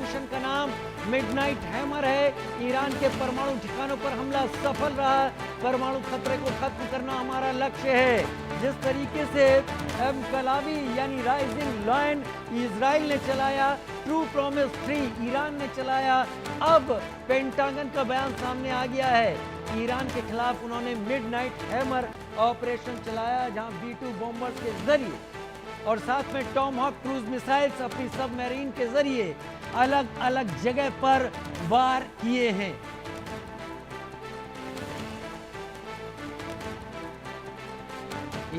Mission का नाम midnight hammer है। ईरान के परमाणु ठिकानों पर हमला सफल रहा। परमाणु खतरे को खत्म करना हमारा लक्ष्य है। जिस तरीके से कलावी यानी राइजिंग लायन इजराइल ने चलाया, ट्रू प्रॉमिस 3 ईरान ने चलाया, अब पेंटागन का बयान सामने आ गया है। ईरान के खिलाफ उन्होंने मिडनाइट हैमर ऑपरेशन चलाया, जहां B-2 बॉम्बर्स के जरिए और साथ में टॉमहॉक क्रूज मिसाइल्स अपनी सबमरीन के जरिए अलग अलग जगह पर वार किए हैं।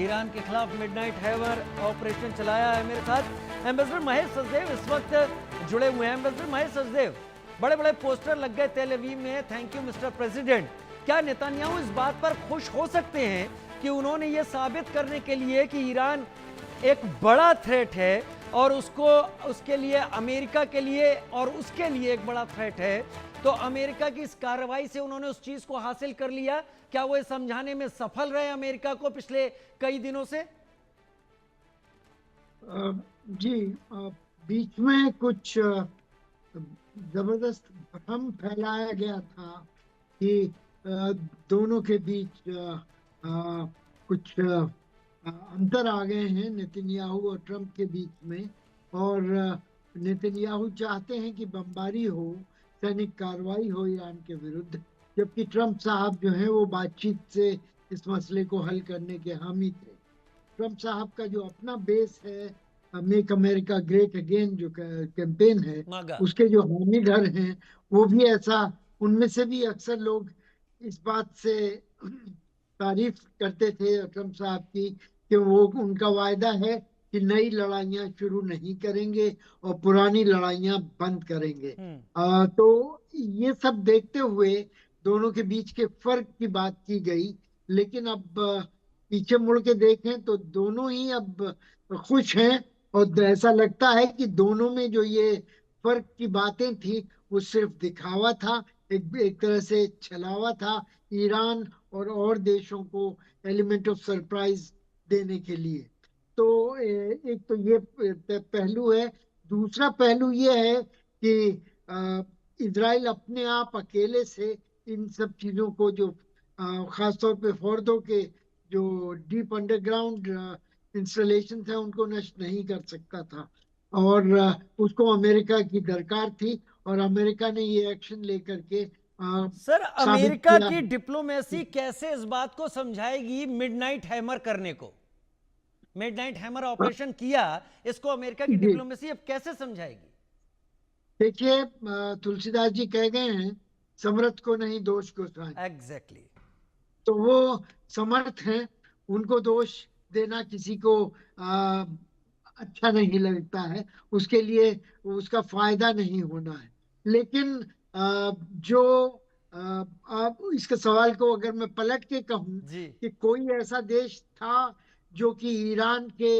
ईरान के खिलाफ मिडनाइट हैमर ऑपरेशन चलाया है। मेरे साथ एम्बेसडर महेश सचदेव इस वक्त जुड़े हुए हैं। एम्बेसडर महेश सचदेव, बड़े बड़े पोस्टर लग गए तेल अवीव में, थैंक यू मिस्टर प्रेसिडेंट। क्या नेतन्याहू इस बात पर खुश हो सकते हैं कि उन्होंने ये साबित करने के लिए कि ईरान एक बड़ा थ्रेट है और उसके लिए अमेरिका के लिए और उसके लिए एक बड़ा थ्रेट है, तो अमेरिका की इस कार्रवाई से उन्होंने उस चीज को हासिल कर लिया? क्या वो समझाने में सफल रहे अमेरिका को पिछले कई दिनों से? जी, बीच में कुछ जबरदस्त भ्रम फैलाया गया था कि दोनों के बीच कुछ अंतर आ गए हैं नेतन्याहू और ट्रंप के बीच में, और नेतन्याहू चाहते हैं कि बमबारी हो, सैनिक कार्रवाई हो ईरान के विरुद्ध, जबकि ट्रंप साहब जो है वो बातचीत से इस मसले को हल करने के हामी थे। ट्रंप साहब का जो अपना बेस है, मेक अमेरिका ग्रेट अगेन जो कैंपेन है, उसके जो हामीगर हैं वो भी ऐसा, उनमें से भी अक्सर लोग इस बात से तारीफ करते थे ट्रंप साहब की कि वो, उनका वायदा है कि नई लड़ाइयां शुरू नहीं करेंगे और पुरानी लड़ाइयां बंद करेंगे। तो ये सब देखते हुए दोनों के बीच के फर्क की बात की गई, लेकिन अब पीछे मुड़ के देखें तो दोनों ही अब खुश हैं, और ऐसा लगता है कि दोनों में जो ये फर्क की बातें थी वो सिर्फ दिखावा था, एक तरह से छलावा था ईरान और देशों को एलिमेंट ऑफ सरप्राइज देने के लिए। तो एक तो ये पहलू है। दूसरा पहलू ये है कि इजराइल अपने आप अकेले से इन सब चीजों को, जो खासतौर पे फोर्दो के जो डीप अंडरग्राउंड इंस्टॉलेशन है, उनको नष्ट नहीं कर सकता था, और उसको अमेरिका की दरकार थी, और अमेरिका ने ये एक्शन लेकर के सर, अमेरिका की डिप्लोमेसी कैसे इस बात को समझाएगी मिडनाइट हैमर करने को? मिडनाइट हैमर ऑपरेशन किया, इसको अमेरिका की डिप्लोमेसी अब कैसे समझाएगी? देखिए, तुलसीदास जी कह गए हैं, समर्थ को नहीं दोष को सहाय। एग्जैक्टली। तो वो समर्थ हैं, उनको दोष देना किसी को अच्छा नहीं लगता है, उसके लिए उसका फायदा नहीं होना है। लेकिन जो आप इसके सवाल को अगर मैं पलट के कहूं कि कोई ऐसा देश था जो कि ईरान के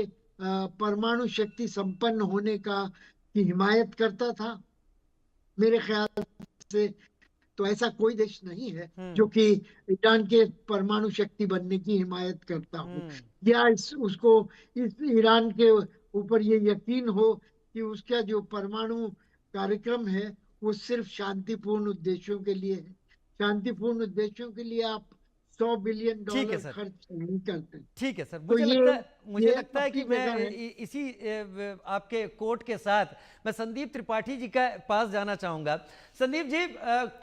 परमाणु शक्ति संपन्न होने की हिमायत करता था, मेरे ख्याल से तो ऐसा कोई देश नहीं है जो कि ईरान के परमाणु शक्ति बनने की हिमायत करता हो, या उसको इस ईरान के ऊपर ये यकीन हो कि उसका जो परमाणु कार्यक्रम है वो सिर्फ शांतिपूर्ण उद्देश्यों के लिए है। शांतिपूर्ण उद्देश्यों के लिए आप $100 बिलियन खर्च नहीं करते। ठीक है सर, तो मुझे लगता है कि मैं इसी आपके कोट के साथ मैं संदीप त्रिपाठी जी का पास जाना चाहूंगा। संदीप जी,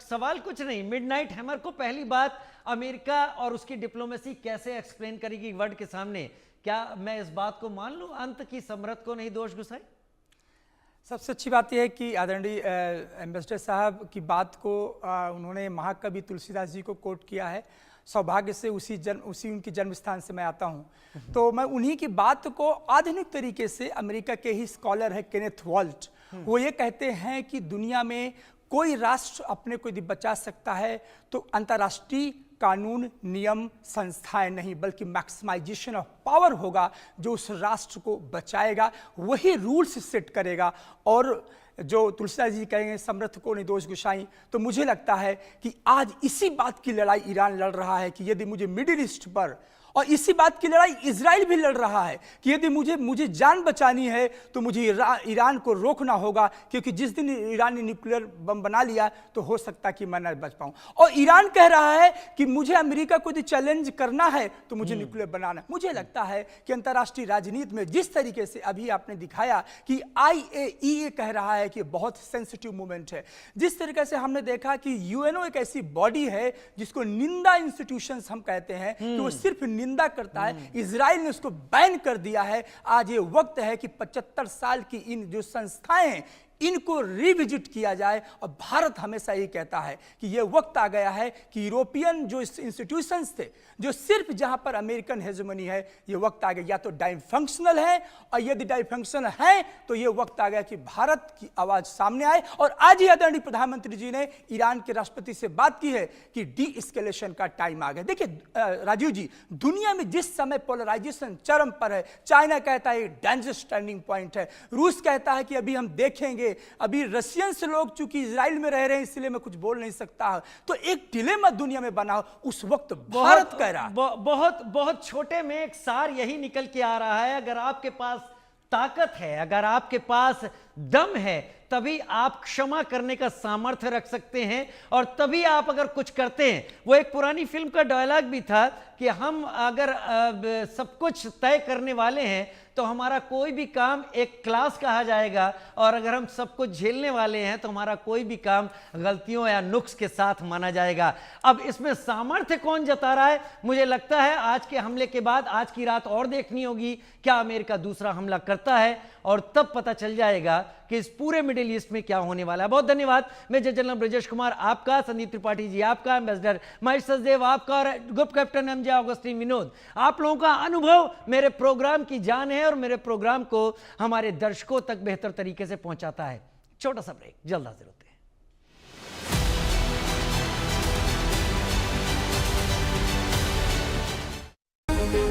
सवाल कुछ नहीं, मिडनाइट हैमर को पहली बात अमेरिका और उसकी डिप्लोमेसी कैसे एक्सप्लेन करेगी वर्ल्ड के सामने? क्या मैं इस बात को मान लूं, अंत की समृद्ध को नहीं दोष घुसाए? सबसे अच्छी बात यह है कि आदरणीय एम्बेसडर साहब की बात को उन्होंने महाकवि तुलसीदास जी को कोट किया है। सौभाग्य से उसी उनकी जन्म स्थान से मैं आता हूं, तो मैं उन्हीं की बात को आधुनिक तरीके से, अमेरिका के ही स्कॉलर है केनेथ वॉल्ट, वो ये कहते हैं कि दुनिया में कोई राष्ट्र अपने को यदि बचा सकता है तो अंतर्राष्ट्रीय कानून, नियम, संस्थाएं नहीं, बल्कि मैक्सिमाइजेशन ऑफ पावर होगा जो उस राष्ट्र को बचाएगा, वही रूल्स सेट करेगा। और जो तुलसीदास जी कहेंगे समर्थ को नहीं दोष गुसाई, तो मुझे लगता है कि आज इसी बात की लड़ाई ईरान लड़ रहा है कि यदि मुझे मिडिल ईस्ट पर और इसी बात की लड़ाई इजराइल भी लड़ रहा है कि यदि मुझे जान बचानी है तो मुझे ईरान को रोकना होगा, क्योंकि जिस दिन ईरान ने न्यूक्लियर बम बना लिया तो हो सकता है कि मैं न बच पाऊं। और ईरान कह रहा है कि मुझे अमेरिका को यदि चैलेंज करना है तो मुझे न्यूक्लियर बनाना है। मुझे लगता है कि अंतर्राष्ट्रीय राजनीति में जिस तरीके से अभी आपने दिखाया कि IAEA कह रहा है कि बहुत सेंसिटिव मूवमेंट है, जिस तरीके से हमने देखा कि यूएनओ एक ऐसी बॉडी है जिसको निंदा इंस्टीट्यूशंस हम कहते हैं कि वो सिर्फ निंदा करता है, इजराइल ने उसको बैन कर दिया है। आज ये वक्त है कि 75 साल की इन जो संस्थाएं हैं इनको रिविजिट किया जाए। और भारत हमेशा ये कहता है कि ये वक्त आ गया है कि यूरोपियन जो इंस्टीट्यूशंस थे, जो सिर्फ जहां पर अमेरिकन हेजेमनी है, ये वक्त आ गया या तो डाइफंक्शनल है, और यदि डाइफंक्शनल है तो ये वक्त आ गया कि भारत की आवाज सामने आए। और आज ही आदरणीय प्रधानमंत्री जी ने ईरान के राष्ट्रपति से बात की है कि डी एस्केलेशन का टाइम आ गया। देखिए राजीव जी, दुनिया में जिस समय पोलराइजेशन चरम पर है, चाइना कहता है डेंजरस टर्निंग पॉइंट है, रूस कहता है कि अभी हम देखेंगे, अभी रशियंस लोग चूंकि इजराइल में रह रहे हैं इसलिए मैं कुछ बोल नहीं सकता, तो एक डिलेमा दुनिया में बना। उस वक्त भारत कह रहा है बहुत छोटे में एक सार यही निकल के आ रहा है, अगर आपके पास ताकत है, अगर आपके पास दम है, तभी आप क्षमा करने का सामर्थ्य रख सकते हैं, और तभी आप अगर कुछ करते हैं। वो एक पुरानी फिल्म का डायलॉग भी था कि हम अगर सब कुछ तय करने वाले हैं तो हमारा कोई भी काम एक क्लास कहा जाएगा, और अगर हम सब कुछ झेलने वाले हैं तो हमारा कोई भी काम गलतियों या नुक्स के साथ माना जाएगा। अब इसमें सामर्थ्य कौन जता रहा है? मुझे लगता है आज के हमले के बाद आज की रात और देखनी होगी, क्या अमेरिका दूसरा हमला करता है, और तब पता चल जाएगा कि इस पूरे मिडिल ईस्ट में क्या होने वाला है। बहुत धन्यवाद मेजर जनरल ब्रजेश कुमार आपका, संदीप त्रिपाठी जी आपका, एम्बेसडर महेश सचदेव आपका, और group captain MJ Augustine Vinod. आप लोगों का अनुभव मेरे प्रोग्राम की जान है और मेरे प्रोग्राम को हमारे दर्शकों तक बेहतर तरीके से पहुंचाता है। छोटा सा ब्रेक, जल्द हाजिर होते हैं।